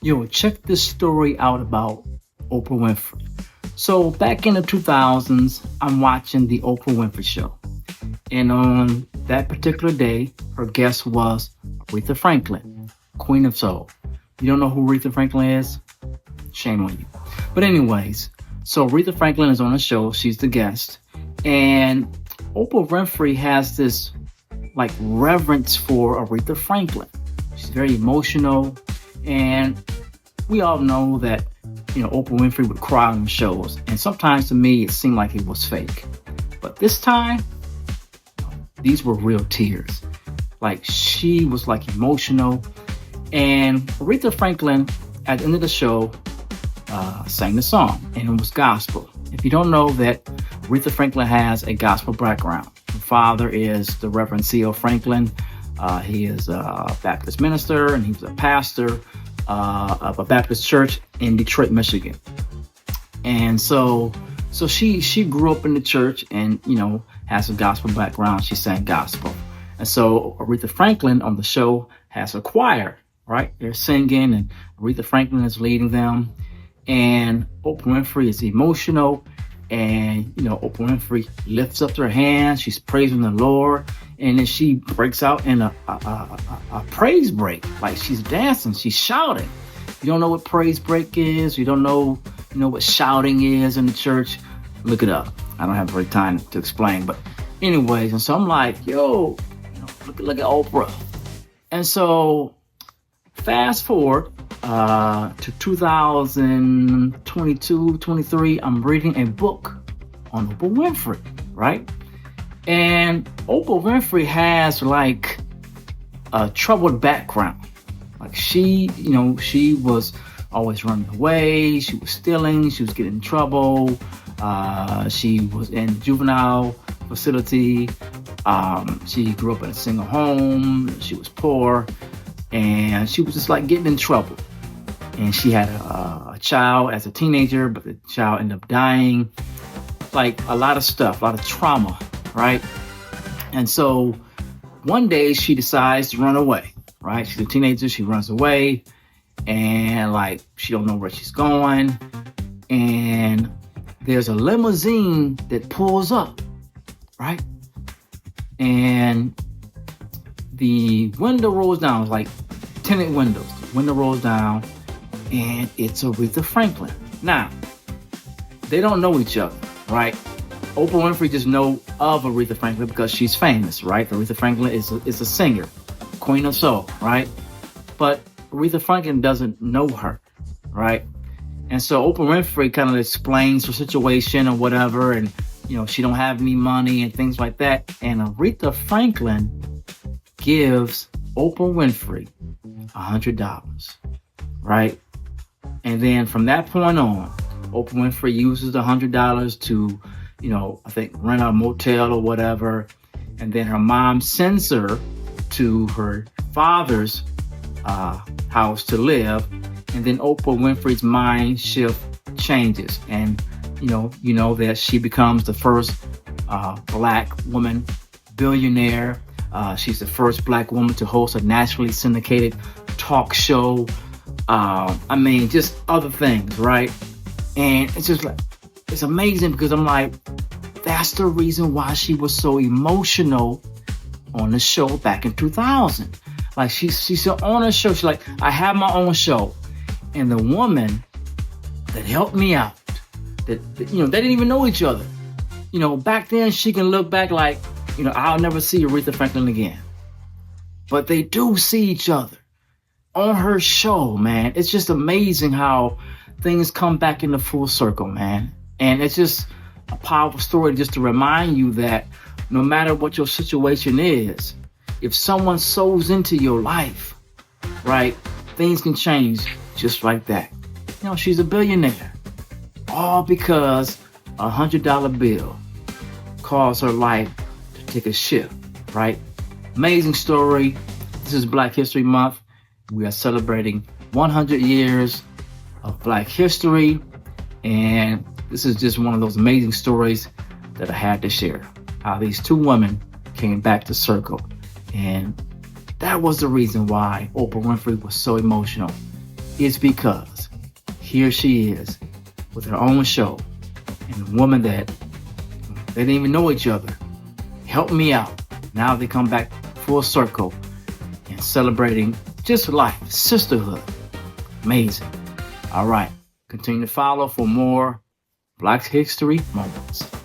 Yo, check this story out about Oprah Winfrey. So back in the 2000s, I'm watching the Oprah Winfrey Show. And on that particular day, her guest was Aretha Franklin, Queen of Soul. You don't know who Aretha Franklin is? Shame on you. But anyways, so Aretha Franklin is on the show. She's the guest. And Oprah Winfrey has this like reverence for Aretha Franklin. She's very emotional. And we all know that, Oprah Winfrey would cry on shows. And sometimes to me, it seemed like it was fake. But this time, these were real tears. Like she was like emotional. And Aretha Franklin, at the end of the show, sang the song, and it was gospel. If you don't know that, Aretha Franklin has a gospel background. Her father is the Reverend C.L. Franklin. He is a Baptist minister, and he was a pastor of a Baptist church in Detroit, Michigan. And so she grew up in the church, and has a gospel background. She sang gospel, and so Aretha Franklin on the show has a choir. Right, they're singing, and Aretha Franklin is leading them. And Oprah Winfrey is emotional, and Oprah Winfrey lifts up her hands. She's praising the Lord, and then she breaks out in a praise break, like she's dancing, she's shouting. You don't know what praise break is? You don't know, what shouting is in the church? Look it up. I don't have very time to explain, but anyways, and so I'm like, yo, look at Oprah, and so fast forward to 2022, 23, I'm reading a book on Oprah Winfrey, right? And Oprah Winfrey has like a troubled background. Like she was always running away. She was stealing. She was getting in trouble. She was in the juvenile facility. She grew up in a single home. She was poor. And she was just like getting in trouble. And she had a child as a teenager, but the child ended up dying. Like a lot of stuff, a lot of trauma, right? And so one day she decides to run away, right? She's a teenager, she runs away, and like she don't know where she's going. And there's a limousine that pulls up, right? And the window rolls down. It's like tinted windows. The window rolls down, and it's Aretha Franklin. Now, they don't know each other, right? Oprah Winfrey just know of Aretha Franklin because she's famous, right? Aretha Franklin is a singer, Queen of Soul, right? But Aretha Franklin doesn't know her, right? And so Oprah Winfrey kind of explains her situation or whatever, and she don't have any money and things like that. And Aretha Franklin gives Oprah Winfrey $100, right? And then from that point on, Oprah Winfrey uses the $100 to, I think rent a motel or whatever. And then her mom sends her to her father's house to live. And then Oprah Winfrey's mind shift changes. And, that she becomes the first black woman billionaire. She's the first black woman to host a nationally syndicated talk show. Just other things, right? And it's just like, it's amazing because I'm like, that's the reason why she was so emotional on the show back in 2000. Like she's on her show. She's like, I have my own show. And the woman that helped me out, that they didn't even know each other. Back then she can look back like, I'll never see Aretha Franklin again. But they do see each other on her show, man. It's just amazing how things come back into full circle, man. And it's just a powerful story just to remind you that no matter what your situation is, if someone sows into your life, right, things can change just like that. She's a billionaire. All because a $100 bill caused her life to take a shift, right? Amazing story. This is Black History Month. We are celebrating 100 years of Black history. And this is just one of those amazing stories that I had to share. How these two women came back to circle. And that was the reason why Oprah Winfrey was so emotional. is because here she is with her own show, and a woman that they didn't even know each other helped me out. Now they come back full circle and celebrating just life, sisterhood. Amazing. All right. Continue to follow for more Black History Moments.